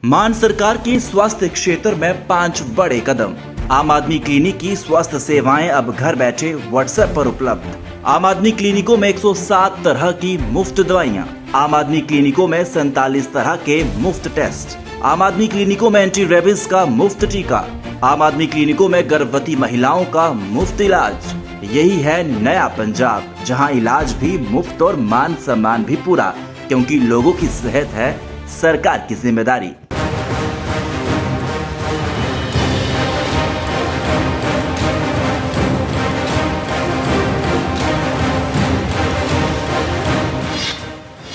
मान सरकार की स्वास्थ्य क्षेत्र में 5 बड़े कदम। आम आदमी क्लिनिक की स्वास्थ्य सेवाएं अब घर बैठे व्हाट्सएप पर उपलब्ध। आम आदमी क्लिनिकों में 107 तरह की मुफ्त दवाइयां। आम आदमी क्लिनिकों में 47 तरह के मुफ्त टेस्ट। आम आदमी क्लिनिकों में एंटी रेबीज का मुफ्त टीका। आम आदमी क्लिनिकों में गर्भवती महिलाओं का मुफ्त इलाज। यही है नया पंजाब, जहां इलाज भी मुफ्त और मान सम्मान भी पूरा, क्योंकि लोगों की सेहत है सरकार की जिम्मेदारी।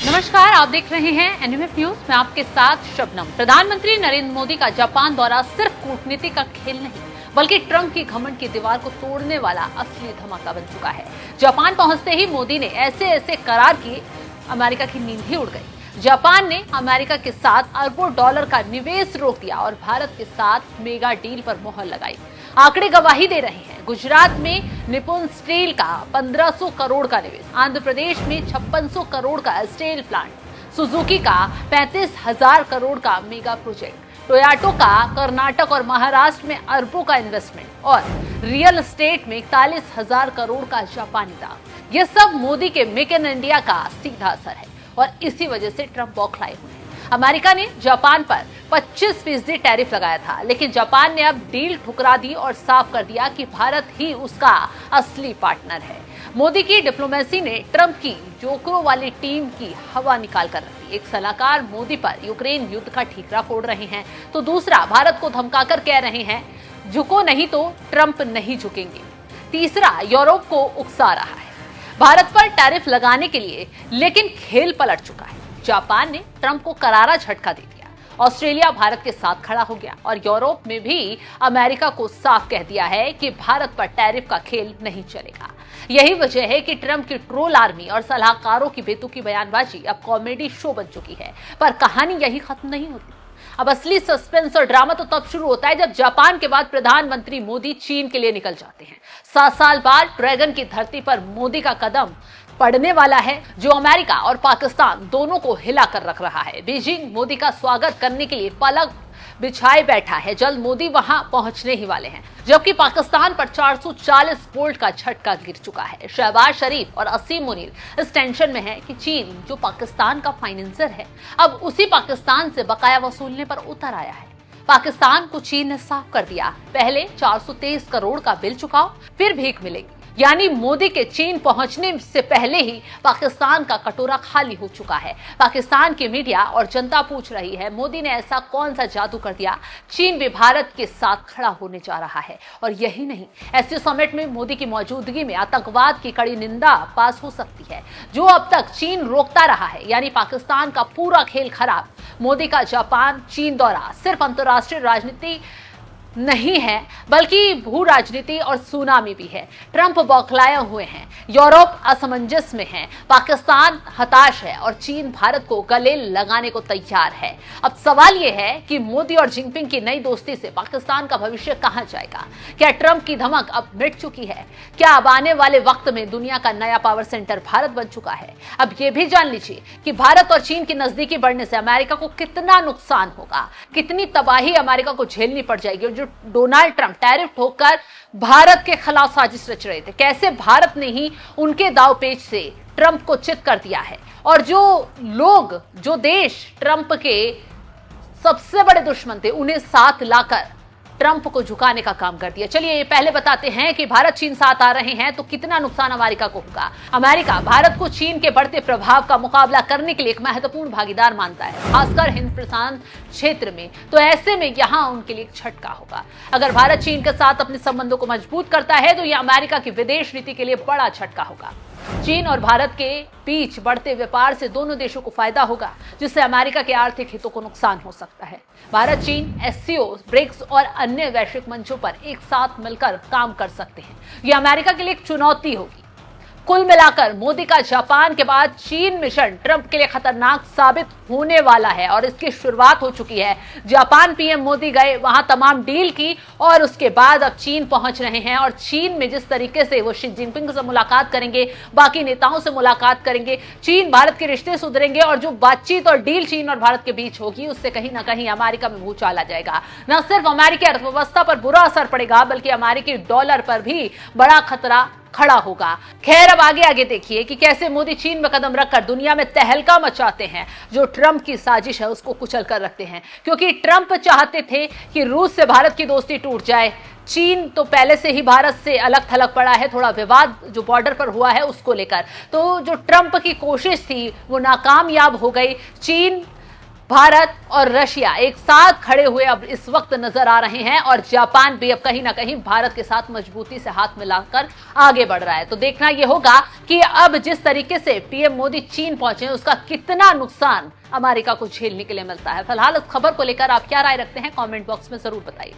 नमस्कार, आप देख रहे हैं एनएमएफ न्यूज। मैं आपके साथ शबनम। प्रधानमंत्री नरेंद्र मोदी का जापान दौरा सिर्फ कूटनीति का खेल नहीं, बल्कि ट्रंप की घमंड की दीवार को तोड़ने वाला असली धमाका बन चुका है। जापान पहुंचते ही मोदी ने ऐसे करार किए, अमेरिका की नींद ही उड़ गई। जापान ने अमेरिका के साथ अरबों डॉलर का निवेश रोक दिया और भारत के साथ मेगा डील पर मोहर लगाई। आंकड़े गवाही दे रहे हैं। गुजरात में निपुण स्टील का 1500 करोड़ का निवेश, आंध्र प्रदेश में 5600 करोड़ का स्टील प्लांट, सुजुकी का 35,000 करोड़ का मेगा प्रोजेक्ट, टोयोटा का कर्नाटक और महाराष्ट्र में अरबों का इन्वेस्टमेंट और रियल एस्टेट में 41,000 करोड़ का जापानी दाव। यह सब मोदी के मेक इन इंडिया का सीधा असर है और इसी वजह से ट्रंप बौखलाए हुए हैं। अमेरिका ने जापान पर 25% टैरिफ लगाया था, लेकिन जापान ने अब डील ठुकरा दी और साफ कर दिया कि भारत ही उसका असली पार्टनर है। मोदी की डिप्लोमेसी ने ट्रंप की जोकरों वाली टीम की हवा निकाल कर रखी। एक सलाहकार मोदी पर यूक्रेन युद्ध का ठीकरा फोड़ रहे हैं, तो दूसरा भारत को धमकाकर कह रहे हैं झुको नहीं तो ट्रंप नहीं झुकेंगे। तीसरा यूरोप को उकसा रहा है भारत पर टैरिफ लगाने के लिए, लेकिन खेल पलट चुका है। जापान ने ट्रंप को करारा झटका दे दिया, ऑस्ट्रेलिया भारत के साथ खड़ा हो गया और यूरोप में भी अमेरिका को साफ कह दिया है कि भारत पर टैरिफ का खेल नहीं चलेगा। यही वजह है कि ट्रंप की ट्रोल आर्मी और सलाहकारों की बेतुकी बयानबाजी अब कॉमेडी शो बन चुकी है। पर कहानी यही खत्म नहीं होती। अब असली सस्पेंस और ड्रामा तो तब शुरू होता है जब जापान के बाद प्रधानमंत्री मोदी चीन के लिए निकल जाते हैं। 7 साल बाद ड्रैगन की धरती पर मोदी का कदम पड़ने वाला है, जो अमेरिका और पाकिस्तान दोनों को हिला कर रख रहा है। बीजिंग मोदी का स्वागत करने के लिए पलक बिछाए बैठा है। जल्द मोदी वहां पहुंचने ही वाले हैं, जबकि पाकिस्तान पर 440 वोल्ट का झटका गिर चुका है। शहबाज शरीफ और असीम मुनीर इस टेंशन में है कि चीन, जो पाकिस्तान का फाइनेंसर है, अब उसी पाकिस्तान से बकाया वसूलने पर उतर आया है। पाकिस्तान को चीन ने साफ कर दिया, पहले 423 करोड़ का बिल चुकाओ, फिर भीख मिलेगी। यानी मोदी के चीन पहुंचने से पहले ही पाकिस्तान का कटोरा खाली हो चुका है। पाकिस्तान की मीडिया और जनता पूछ रही है, मोदी ने ऐसा कौन सा जादू कर दिया, चीन भी भारत के साथ खड़ा होने जा रहा है। और यही नहीं, ऐसे समिट में मोदी की मौजूदगी में आतंकवाद की कड़ी निंदा पास हो सकती है, जो अब तक चीन रोकता रहा है। यानी पाकिस्तान का पूरा खेल खराब। मोदी का जापान चीन दौरा सिर्फ अंतर्राष्ट्रीय राजनीति नहीं है, बल्कि भू राजनीति और सुनामी भी है। ट्रंप बौखलाए हुए हैं, यूरोप असमंजस में है, पाकिस्तान हताश है और चीन भारत को गले लगाने को तैयार है। अब सवाल यह है कि मोदी और जिनपिंग की नई दोस्ती से पाकिस्तान का भविष्य कहां जाएगा? क्या ट्रंप की धमक अब मिट चुकी है? क्या अब आने वाले वक्त में दुनिया का नया पावर सेंटर भारत बन चुका है? अब यह भी जान लीजिए कि भारत और चीन की नजदीकी बढ़ने से अमेरिका को कितना नुकसान होगा, कितनी तबाही अमेरिका को झेलनी पड़ जाएगी। जो डोनाल्ड ट्रंप टैरिफ ठोककर भारत के खिलाफ साजिश रच रहे थे, कैसे भारत ने ही उनके दांवपेच से ट्रंप को चित कर दिया है। और जो देश ट्रंप के सबसे बड़े दुश्मन थे, उन्हें साथ लाकर ट्रंप को झुकाने का काम कर दिया। चलिए ये पहले बताते हैं कि भारत चीन साथ आ रहे हैं तो कितना नुकसान अमेरिका को होगा। अमेरिका भारत को चीन के बढ़ते प्रभाव का मुकाबला करने के लिए एक महत्वपूर्ण भागीदार मानता है, खासकर हिंद प्रशांत क्षेत्र में। तो ऐसे में यहां उनके लिए एक झटका होगा। अगर भारत चीन के साथ अपने संबंधों को मजबूत करता है तो यह अमेरिका की विदेश नीति के लिए बड़ा झटका होगा। चीन और भारत के बीच बढ़ते व्यापार से दोनों देशों को फायदा होगा, जिससे अमेरिका के आर्थिक हितों को नुकसान हो सकता है। भारत चीन एससीओ, ब्रिक्स और अन्य वैश्विक मंचों पर एक साथ मिलकर काम कर सकते हैं। यह अमेरिका के लिए एक चुनौती होगी। कुल मिलाकर मोदी का जापान के बाद चीन मिशन ट्रंप के लिए खतरनाक साबित होने वाला है और इसकी शुरुआत हो चुकी है। जापान पीएम मोदी गए, वहां तमाम डील की और उसके बाद अब चीन पहुंच रहे हैं और चीन में जिस तरीके से वो शी जिनपिंग से मुलाकात करेंगे, बाकी नेताओं से मुलाकात करेंगे, चीन भारत के रिश्ते सुधरेंगे और जो बातचीत और डील चीन और भारत के बीच होगी उससे कहीं ना कहीं अमेरिका में भूचाल आ जाएगा। न सिर्फ अमेरिकी अर्थव्यवस्था पर बुरा असर पड़ेगा बल्कि अमेरिकी डॉलर पर भी बड़ा खतरा खड़ा होगा। खैर, अब आगे आगे देखिए कि कैसे मोदी चीन में कदम रखकर दुनिया में तहलका मचाते हैं। जो ट्रंप की साजिश है उसको कुचल कर रखते हैं, क्योंकि ट्रंप चाहते थे कि रूस से भारत की दोस्ती टूट जाए। चीन तो पहले से ही भारत से अलग थलग पड़ा है, थोड़ा विवाद जो बॉर्डर पर हुआ है उसको लेकर। तो जो ट्रंप की कोशिश थी वो नाकामयाब हो गई। चीन, भारत और रशिया एक साथ खड़े हुए अब इस वक्त नजर आ रहे हैं और जापान भी अब कहीं ना कहीं भारत के साथ मजबूती से हाथ मिलाकर आगे बढ़ रहा है। तो देखना यह होगा कि अब जिस तरीके से पीएम मोदी चीन पहुंचे उसका कितना नुकसान अमेरिका को झेलने के लिए मिलता है। फिलहाल इस खबर को लेकर आप क्या राय रखते हैं, कमेंट बॉक्स में जरूर बताइए।